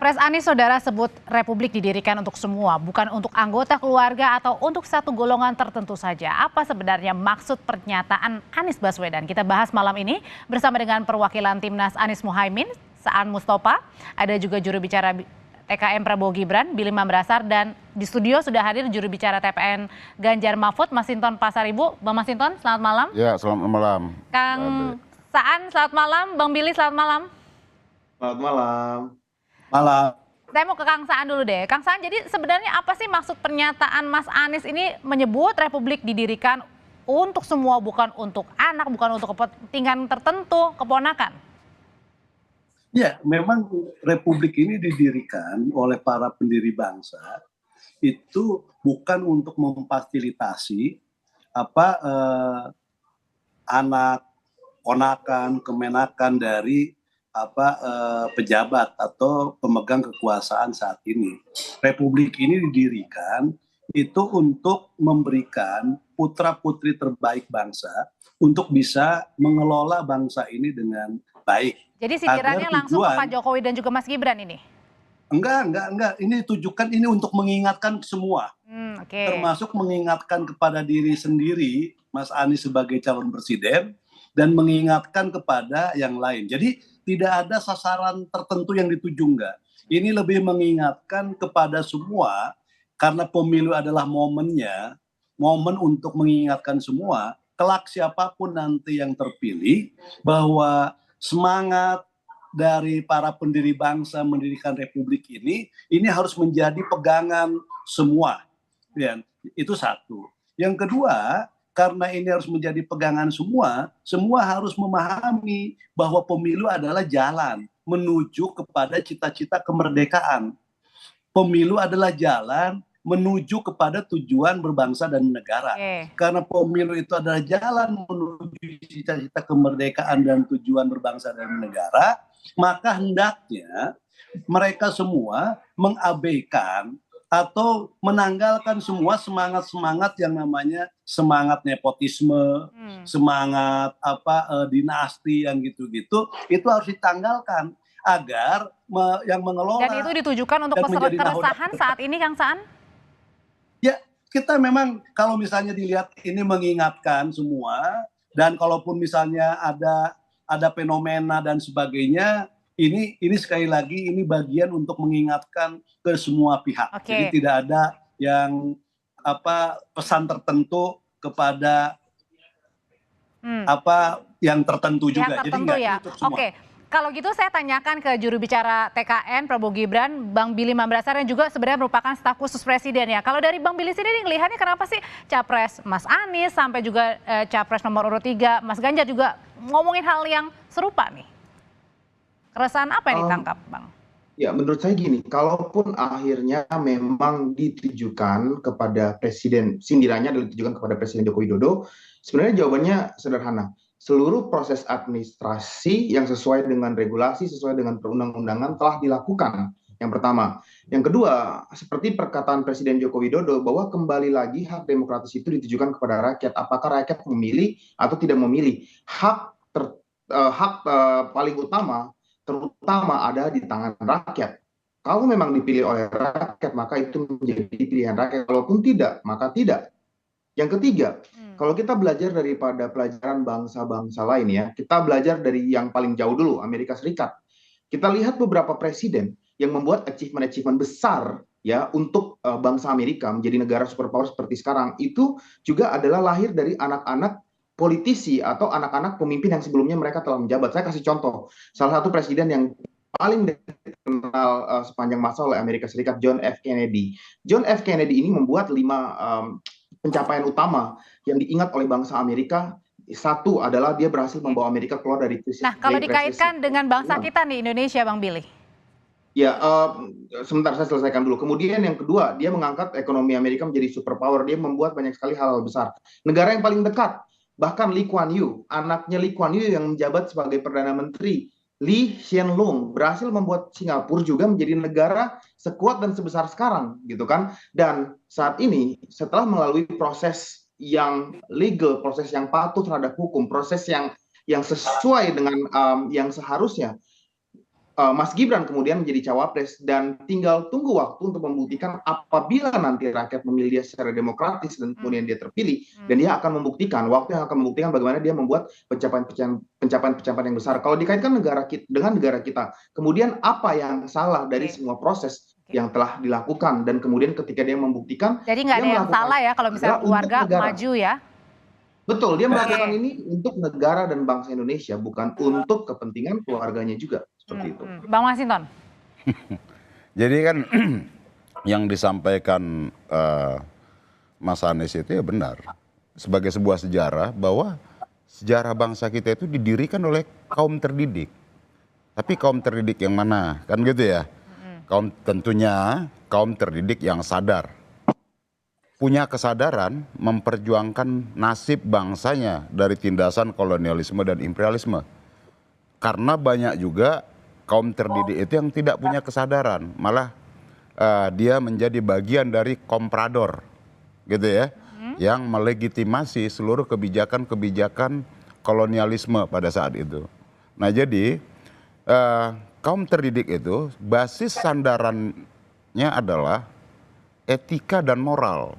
Pres Anies Saudara sebut Republik didirikan untuk semua, bukan untuk anggota keluarga atau untuk satu golongan tertentu saja. Apa sebenarnya maksud pernyataan Anies Baswedan? Kita bahas malam ini bersama dengan perwakilan Timnas Anies Muhaimin, Saan Mustafa, ada juga juru bicara TKN Prabowo Gibran, Billy Mambrasar, dan di studio sudah hadir juru bicara TPN Ganjar Mahfud, Masinton Pasaribu. Bang Masinton, selamat malam. Ya, selamat malam. Kang Saan, selamat malam. Bang Billy, selamat malam. Selamat malam. Malam. Saya mau ke Kang Saan dulu deh. Kang Saan, jadi sebenarnya apa sih maksud pernyataan Mas Anies ini menyebut Republik didirikan untuk semua, bukan untuk anak, bukan untuk kepentingan tertentu, keponakan? Ya, memang Republik ini didirikan oleh para pendiri bangsa itu bukan untuk memfasilitasi anak, ponakan, kemenakan dari pejabat atau pemegang kekuasaan saat ini. Republik ini didirikan itu untuk memberikan putra-putri terbaik bangsa untuk bisa mengelola bangsa ini dengan baik. Jadi sindirannya langsung ke Pak Jokowi dan juga Mas Gibran ini? Enggak. Ini ditujukan ini untuk mengingatkan semua. Termasuk mengingatkan kepada diri sendiri, Mas Anies sebagai calon presiden, dan mengingatkan kepada yang lain. Jadi tidak ada sasaran tertentu yang dituju, enggak. Ini lebih mengingatkan kepada semua, karena pemilu adalah momennya, momen untuk mengingatkan semua, kelak siapapun nanti yang terpilih, bahwa semangat dari para pendiri bangsa mendirikan republik ini harus menjadi pegangan semua. Ya, itu satu. Yang kedua, karena ini harus menjadi pegangan semua harus memahami bahwa pemilu adalah jalan menuju kepada cita-cita kemerdekaan. Pemilu adalah jalan menuju kepada tujuan berbangsa dan negara. Karena pemilu itu adalah jalan menuju cita-cita kemerdekaan dan tujuan berbangsa dan negara, maka hendaknya mereka semua mengabaikan atau menanggalkan semua semangat-semangat yang namanya semangat nepotisme, semangat dinasti yang gitu-gitu, itu harus ditanggalkan agar yang mengelola. Dan itu ditujukan untuk keresahan saat ini, Kang Saan? Ya, kita memang kalau misalnya dilihat ini mengingatkan semua, dan kalaupun misalnya ada fenomena dan sebagainya, ini sekali lagi ini bagian untuk mengingatkan ke semua pihak. Jadi tidak ada yang pesan tertentu kepada yang tertentu juga. Jadi enggak ya. Oke. Kalau gitu saya tanyakan ke juru bicara TKN Prabowo Gibran, Bang Billy Mambrasar, yang juga sebenarnya merupakan staf khusus presiden ya. Kalau dari Bang Billy sendiri ngelihatnya kenapa sih Capres Mas Anies sampai juga Capres nomor urut 3 Mas Ganjar juga ngomongin hal yang serupa nih? Keresahan apa yang ditangkap, Bang? Ya, menurut saya gini, kalaupun akhirnya memang ditujukan kepada presiden, sindirannya adalah ditujukan kepada Presiden Joko Widodo, sebenarnya jawabannya sederhana. Seluruh proses administrasi yang sesuai dengan regulasi, sesuai dengan perundang-undangan telah dilakukan. Yang pertama. Yang kedua, seperti perkataan Presiden Joko Widodo bahwa kembali lagi hak demokratis itu ditujukan kepada rakyat. Apakah rakyat memilih atau tidak memilih? Hak paling utama terutama ada di tangan rakyat. Kalau memang dipilih oleh rakyat, maka itu menjadi pilihan rakyat. Kalaupun tidak, maka tidak. Yang ketiga, kalau kita belajar daripada pelajaran bangsa-bangsa lain ya, kita belajar dari yang paling jauh dulu, Amerika Serikat. Kita lihat beberapa presiden yang membuat achievement besar ya untuk bangsa Amerika menjadi negara superpower seperti sekarang, itu juga adalah lahir dari anak-anak politisi atau anak-anak pemimpin yang sebelumnya mereka telah menjabat. Saya kasih contoh, salah satu presiden yang paling dikenal sepanjang masa oleh Amerika Serikat, John F. Kennedy. John F. Kennedy ini membuat 5 pencapaian utama yang diingat oleh bangsa Amerika. Satu adalah dia berhasil membawa Amerika keluar dari krisis. Nah, kalau dikaitkan dengan bangsa kita nih, Indonesia, Bang Billy. Ya, sebentar saya selesaikan dulu. Kemudian yang kedua, dia mengangkat ekonomi Amerika menjadi superpower. Dia membuat banyak sekali hal-hal besar. Negara yang paling dekat, bahkan Lee Kuan Yew, anaknya Lee Kuan Yew yang menjabat sebagai Perdana Menteri, Lee Hsien Loong, berhasil membuat Singapura juga menjadi negara sekuat dan sebesar sekarang, gitu kan. Dan saat ini, setelah melalui proses yang legal, proses yang patuh terhadap hukum, proses yang sesuai dengan yang seharusnya, Mas Gibran kemudian menjadi cawapres dan tinggal tunggu waktu untuk membuktikan apabila nanti rakyat memilih dia secara demokratis dan kemudian dia terpilih dan dia akan membuktikan waktu yang akan membuktikan bagaimana dia membuat pencapaian yang besar. Kalau dikaitkan dengan negara kita, kemudian apa yang salah dari semua proses yang telah dilakukan dan kemudian ketika dia membuktikan, jadi nggak ada yang salah ya kalau misalnya keluarga maju ya. Betul, dia melakukan ini untuk negara dan bangsa Indonesia, bukan untuk kepentingan keluarganya juga. Seperti itu. Bang Masinton. Jadi kan yang disampaikan Mas Anies itu ya benar. Sebagai sebuah sejarah bahwa sejarah bangsa kita itu didirikan oleh kaum terdidik. Tapi kaum terdidik yang mana? Kan gitu ya. Tentunya kaum terdidik yang sadar. Punya kesadaran memperjuangkan nasib bangsanya dari tindasan kolonialisme dan imperialisme. Karena banyak juga kaum terdidik itu yang tidak punya kesadaran, malah dia menjadi bagian dari komprador, gitu ya, yang melegitimasi seluruh kebijakan-kebijakan kolonialisme pada saat itu. Nah jadi kaum terdidik itu basis sandarannya adalah etika dan moral.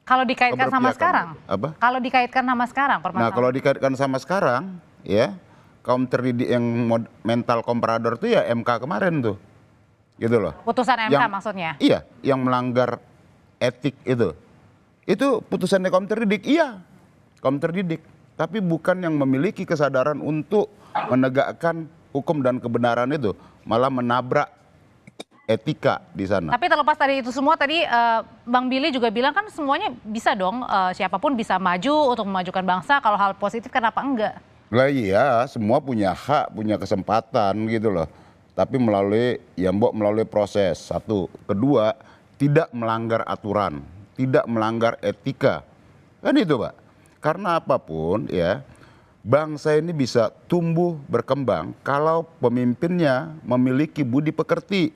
Kalau dikaitkan sama sekarang, apa? Kalau dikaitkan sama sekarang, nah kalau dikaitkan sama sekarang, ya kaum terdidik yang mental komprador itu ya MK kemarin tuh, gitu loh. Putusan MK maksudnya? Iya, yang melanggar etik itu putusannya kaum terdidik, iya, kaum terdidik, tapi bukan yang memiliki kesadaran untuk menegakkan hukum dan kebenaran itu, malah menabrak etika di sana. Tapi terlepas dari itu semua tadi Bang Billy juga bilang kan semuanya bisa dong, siapapun bisa maju untuk memajukan bangsa, kalau hal positif kenapa enggak? Lah iya, semua punya hak, punya kesempatan gitu loh. Tapi melalui proses, satu. Kedua, tidak melanggar aturan, tidak melanggar etika. Kan itu Pak. Karena apapun ya, bangsa ini bisa tumbuh berkembang kalau pemimpinnya memiliki budi pekerti,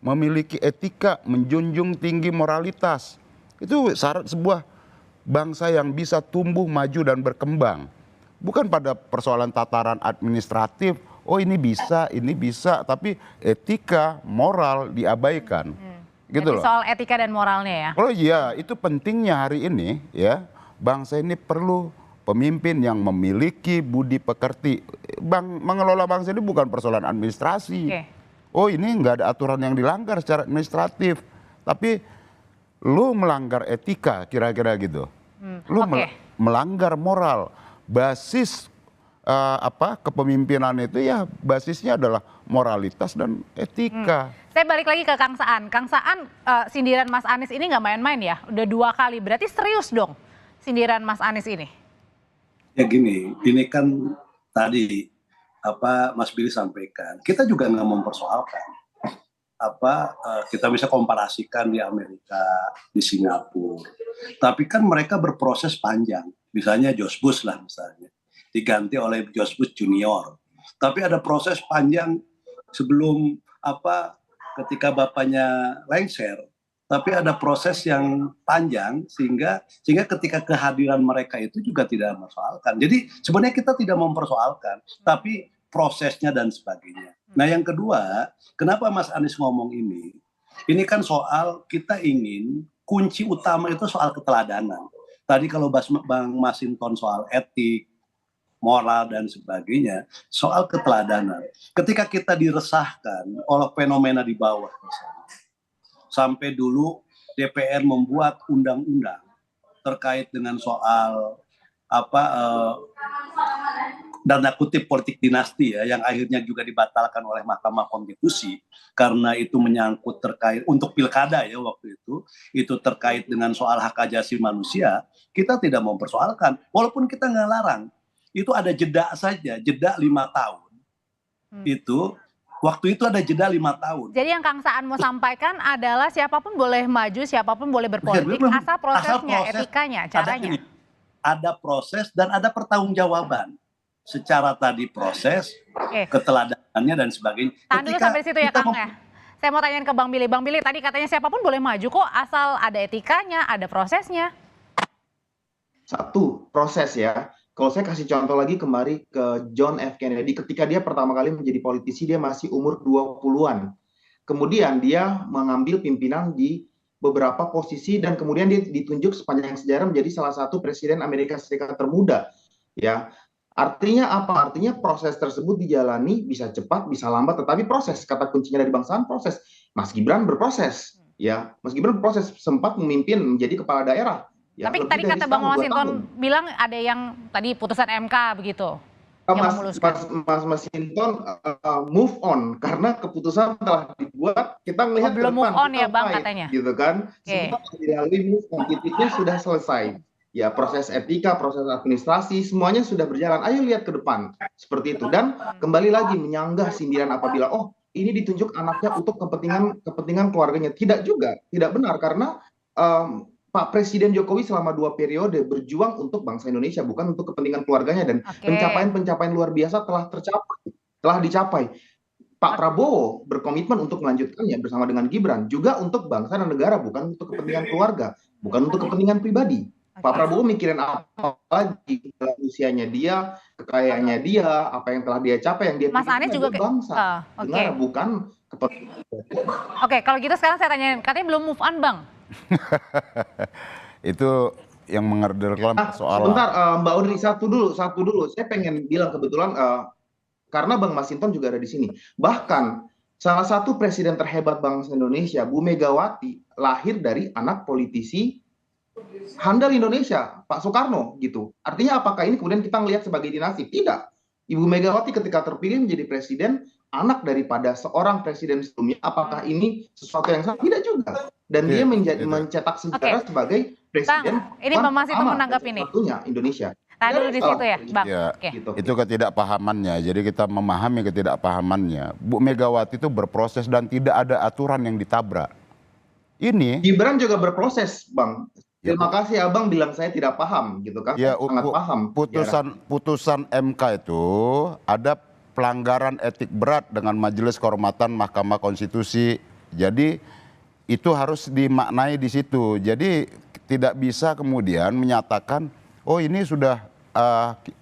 memiliki etika, menjunjung tinggi moralitas. Itu syarat sebuah bangsa yang bisa tumbuh, maju dan berkembang. Bukan pada persoalan tataran administratif, oh ini bisa, tapi etika, moral diabaikan. Gitu jadi loh. soal etika dan moralnya ya? Oh iya, itu pentingnya hari ini ya, bangsa ini perlu pemimpin yang memiliki budi pekerti. Mengelola bangsa ini bukan persoalan administrasi. Oh ini nggak ada aturan yang dilanggar secara administratif, tapi lu melanggar etika kira-kira gitu. Lu melanggar moral. Basis kepemimpinan itu ya basisnya adalah moralitas dan etika. Saya balik lagi ke Kang Saan. Kang Saan, sindiran Mas Anies ini nggak main-main ya, udah 2 kali, berarti serius dong sindiran Mas Anies ini? Ya gini, ini kan tadi Mas Billy sampaikan, kita juga nggak mempersoalkan. Kita bisa komparasikan di Amerika, di Singapura. Tapi kan mereka berproses panjang. Misalnya George Bush lah misalnya. Diganti oleh George Bush Junior. Tapi ada proses panjang sebelum ketika bapaknya lengser. Tapi ada proses yang panjang sehingga ketika kehadiran mereka itu juga tidak mempersoalkan. Jadi sebenarnya kita tidak mempersoalkan, tapi prosesnya dan sebagainya. Nah yang kedua, kenapa Mas Anies ngomong ini? Ini kan soal kita ingin kunci utama itu soal keteladanan. Tadi kalau Bang Masinton soal etik, moral dan sebagainya, soal keteladanan. Ketika kita diresahkan oleh fenomena di bawah misalnya, sampai dulu DPR membuat undang-undang terkait dengan soal dana kutip politik dinasti ya, yang akhirnya juga dibatalkan oleh Mahkamah Konstitusi karena itu menyangkut terkait untuk pilkada ya waktu itu terkait dengan soal hak asasi manusia. Kita tidak mempersoalkan, walaupun kita nggak larang, itu ada jeda saja, jeda 5 tahun. Itu waktu itu ada jeda 5 tahun. Jadi yang Kang Saan mau sampaikan adalah siapapun boleh maju, siapapun boleh berpolitik, asal prosesnya, etikanya, caranya. Ada proses dan ada pertanggungjawaban. Secara tadi proses, keteladanannya dan sebagainya. Tahan dulu sampai situ ya Kang ya. Saya mau tanyain ke Bang Billy. Bang Billy tadi katanya siapapun boleh maju kok asal ada etikanya, ada prosesnya. Satu, proses ya. Kalau saya kasih contoh lagi kembali ke John F. Kennedy, ketika dia pertama kali menjadi politisi, dia masih umur 20-an. Kemudian dia mengambil pimpinan di beberapa posisi dan kemudian dia ditunjuk sepanjang sejarah menjadi salah satu presiden Amerika Serikat termuda. Ya, artinya apa? Artinya proses tersebut dijalani bisa cepat, bisa lambat, tetapi proses. Kata kuncinya dari bangsaan proses. Mas Gibran berproses. Ya, Mas Gibran berproses, sempat memimpin menjadi kepala daerah. Ya, Tapi lebih tadi dari kata Bang setahun, 2 tahun. Masinton bilang ada yang tadi putusan MK begitu. Mas Masinton move on karena keputusan telah dibuat, kita melihat ke belum depan, move on kita ya Bang fight, katanya. gitu kan. Oke. Semua telah dilalui, move on, titiknya sudah selesai. Ya, proses etika, proses administrasi, semuanya sudah berjalan. Ayo lihat ke depan, seperti itu. Dan kembali lagi menyanggah sindiran apabila, oh ini ditunjuk anaknya untuk kepentingan keluarganya. Tidak juga, tidak benar, karena Pak Presiden Jokowi selama 2 periode berjuang untuk bangsa Indonesia, bukan untuk kepentingan keluarganya, dan pencapaian-pencapaian luar biasa telah dicapai. Pak Prabowo berkomitmen untuk melanjutkannya bersama dengan Gibran, juga untuk bangsa dan negara, bukan untuk kepentingan keluarga, bukan untuk kepentingan pribadi. Pak Prabowo mikirin apa lagi, usianya dia, kekayaannya dia, apa yang telah dia capai, yang dia Mas Anies juga bangsa, negara, bukan kepentingan. Oke, kalau gitu sekarang saya tanyain, katanya belum move on Bang. Itu yang mengerdelkan persoalan. Sebentar, Mbak Audrey, satu dulu. Saya pengen bilang kebetulan karena Bang Masinton juga ada di sini. Bahkan salah satu presiden terhebat bangsa Indonesia, Bu Megawati, lahir dari anak politisi handal Indonesia, Pak Soekarno gitu. Artinya apakah ini kemudian kita melihat sebagai dinasti? Tidak. Ibu Megawati ketika terpilih menjadi presiden, anak daripada seorang presiden sebelumnya, apakah ini sesuatu yang salah? Tidak juga. Dan dia mencetak sejarah sebagai presiden. Bang, ini Bang Masinton menanggapi ini. Satunya Indonesia. Nah, dulu di situ ya, Bang. Ya, gitu. Itu ketidakpahamannya. Jadi kita memahami ketidakpahamannya. Bu Megawati itu berproses dan tidak ada aturan yang ditabrak. Ini Gibran juga berproses, Bang. Terima kasih Abang bilang saya tidak paham gitu kan. Ya, Sangat paham. Putusan MK itu ada pelanggaran etik berat dengan Majelis Kehormatan Mahkamah Konstitusi. Jadi itu harus dimaknai di situ. Jadi tidak bisa kemudian menyatakan, oh ini sudah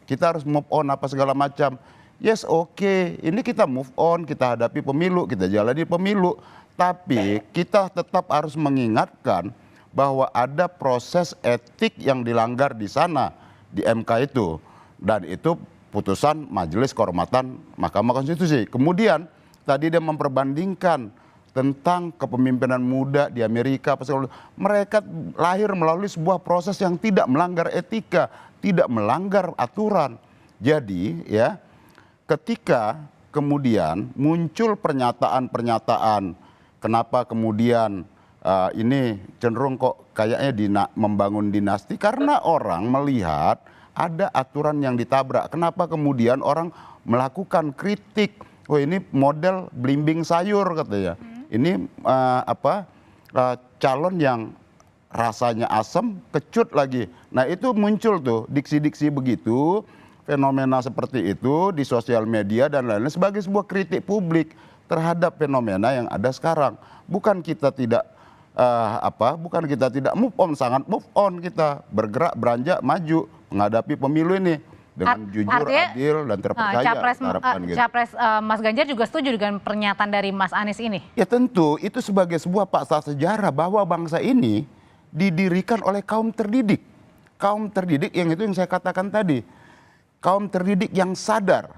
kita harus move on apa segala macam. Yes, oke. Ini kita move on, kita hadapi pemilu, kita jalani pemilu. Tapi kita tetap harus mengingatkan bahwa ada proses etik yang dilanggar di sana, di MK itu. Dan itu putusan Majelis Kehormatan Mahkamah Konstitusi. Kemudian tadi dia memperbandingkan tentang kepemimpinan muda di Amerika. Mereka lahir melalui sebuah proses yang tidak melanggar etika, tidak melanggar aturan. Jadi ya, ketika kemudian muncul pernyataan-pernyataan, kenapa kemudian ini cenderung kok kayaknya membangun dinasti, karena orang melihat ada aturan yang ditabrak. Kenapa kemudian orang melakukan kritik? Oh ini model belimbing sayur katanya. Ini calon yang rasanya asam, kecut lagi. Nah itu muncul tuh diksi-diksi begitu, fenomena seperti itu di sosial media dan lain-lain sebagai sebuah kritik publik terhadap fenomena yang ada sekarang. Bukan kita tidak move on, sangat move on, kita bergerak, beranjak, maju menghadapi pemilu ini dengan jujur, adil dan terpercaya. Capres Mas Ganjar juga setuju dengan pernyataan dari Mas Anies ini? Ya tentu, itu sebagai sebuah fakta sejarah bahwa bangsa ini didirikan oleh kaum terdidik. Kaum terdidik yang itu yang saya katakan tadi. Kaum terdidik yang sadar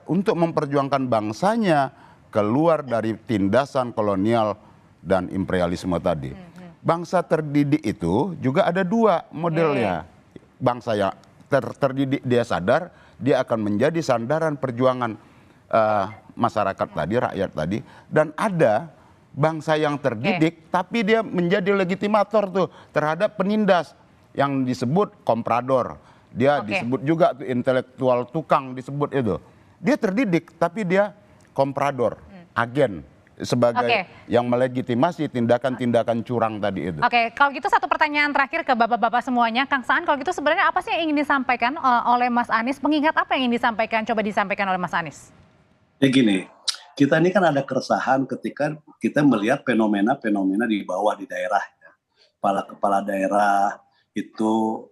untuk memperjuangkan bangsanya keluar dari tindasan kolonial dan imperialisme tadi. Bangsa terdidik itu juga ada dua modelnya. Bangsa yang terdidik dia sadar, dia akan menjadi sandaran perjuangan masyarakat tadi, rakyat tadi. Dan ada bangsa yang terdidik, tapi dia menjadi legitimator tuh terhadap penindas yang disebut komprador. Dia disebut juga tuh intelektual tukang disebut itu. Dia terdidik, tapi dia komprador, agen. Sebagai yang melegitimasi tindakan-tindakan curang tadi itu. Oke, kalau gitu satu pertanyaan terakhir ke bapak-bapak semuanya. Kang Saan, kalau gitu sebenarnya apa sih yang ingin disampaikan oleh Mas Anies? Pengingat apa yang ingin disampaikan? Coba disampaikan oleh Mas Anies. Ya gini, kita ini kan ada keresahan ketika kita melihat fenomena-fenomena di bawah di daerah. Kepala-kepala daerah itu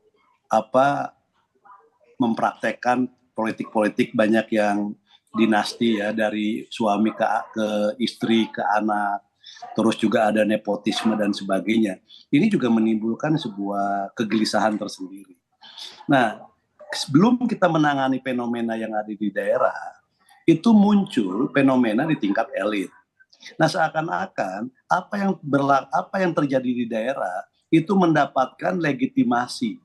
mempraktekkan politik-politik banyak yang dinasti ya, dari suami ke istri ke anak, terus juga ada nepotisme dan sebagainya. Ini juga menimbulkan sebuah kegelisahan tersendiri. Nah, sebelum kita menangani fenomena yang ada di daerah, itu muncul fenomena di tingkat elit. Nah, seakan-akan apa yang terjadi di daerah itu mendapatkan legitimasi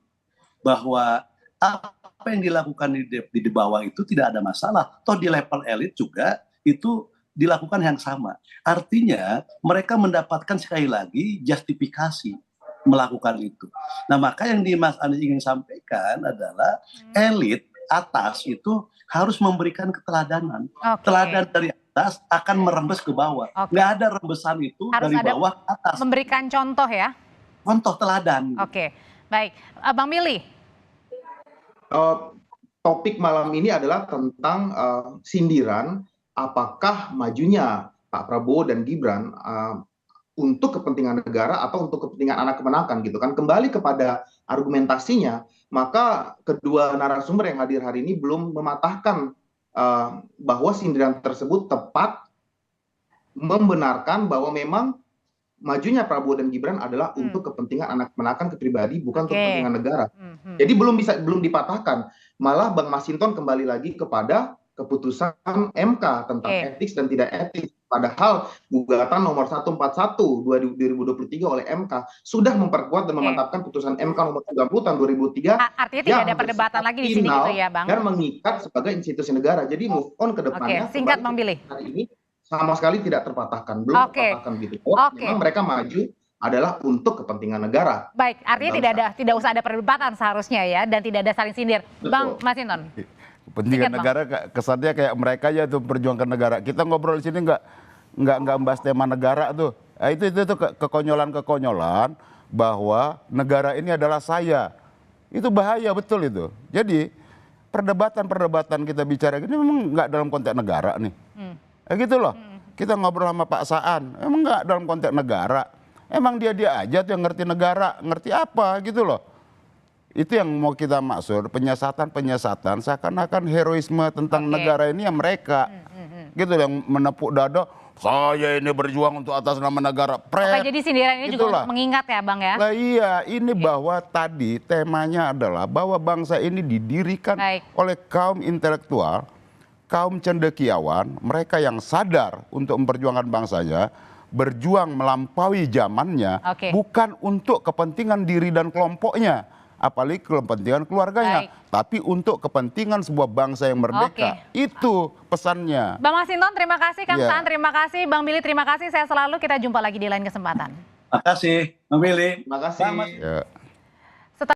bahwa apa yang dilakukan di bawah itu tidak ada masalah. Toh di level elit juga itu dilakukan yang sama. Artinya mereka mendapatkan sekali lagi justifikasi melakukan itu. Nah, maka yang Mas Anies ingin sampaikan adalah elit atas itu harus memberikan keteladanan. Teladan dari atas akan merembes ke bawah. Nggak ada rembesan itu harus dari bawah ke atas. Memberikan contoh ya? Contoh teladan. Oke, baik. Bang Billy. Topik malam ini adalah tentang sindiran apakah majunya Pak Prabowo dan Gibran untuk kepentingan negara atau untuk kepentingan anak kemenakan gitu kan. Kembali kepada argumentasinya, maka kedua narasumber yang hadir hari ini belum mematahkan bahwa sindiran tersebut tepat, membenarkan bahwa memang majunya Prabowo dan Gibran adalah untuk kepentingan anak kemenakan pribadi, bukan untuk kepentingan negara. Jadi belum dipatahkan. Malah Bang Masinton kembali lagi kepada keputusan MK tentang etis dan tidak etis. Padahal gugatan nomor 141 2023 oleh MK sudah memperkuat dan memantapkan putusan MK nomor 30 tahun 2003. Artinya tidak ada perdebatan lagi di sini gitu ya, Bang? Dan mengikat sebagai institusi negara. Jadi move on ke depannya. Singkat Bang Billy. Hari ini sama sekali tidak terpatahkan, belum terpatahkan gitu. Memang mereka maju adalah untuk kepentingan negara. Baik, artinya tidak usah ada perdebatan seharusnya ya, dan tidak ada saling sindir. Betul. Bang Masinton. Kepentingan negara kesannya kayak mereka aja tuh perjuangkan negara. Kita ngobrol di sini nggak membahas tema negara tuh. Nah, itu kekonyolan bahwa negara ini adalah saya. Itu bahaya betul itu. Jadi perdebatan kita bicara ini memang nggak dalam konteks negara nih. Gitu loh. Kita ngobrol sama Pak Saan, emang nggak dalam konteks negara. Emang dia aja tuh yang ngerti negara, ngerti apa gitu loh. Itu yang mau kita maksud, penyesatan seakan-akan heroisme tentang negara ini yang mereka. Gitu yang menepuk dada, saya ini berjuang untuk atas nama negara. Jadi sindiran ini juga untuk mengingat ya Bang ya? Lah iya, ini bahwa tadi temanya adalah bahwa bangsa ini didirikan oleh kaum intelektual, kaum cendekiawan, mereka yang sadar untuk memperjuangkan bangsanya, berjuang melampaui zamannya, bukan untuk kepentingan diri dan kelompoknya, apalagi kepentingan keluarganya, tapi untuk kepentingan sebuah bangsa yang merdeka. Itu pesannya. Bang Masinton, terima kasih. Kang Saan, terima kasih. Bang Billy, terima kasih. Saya selalu, kita jumpa lagi di lain kesempatan. Terima kasih, Bang Billy. Terima kasih.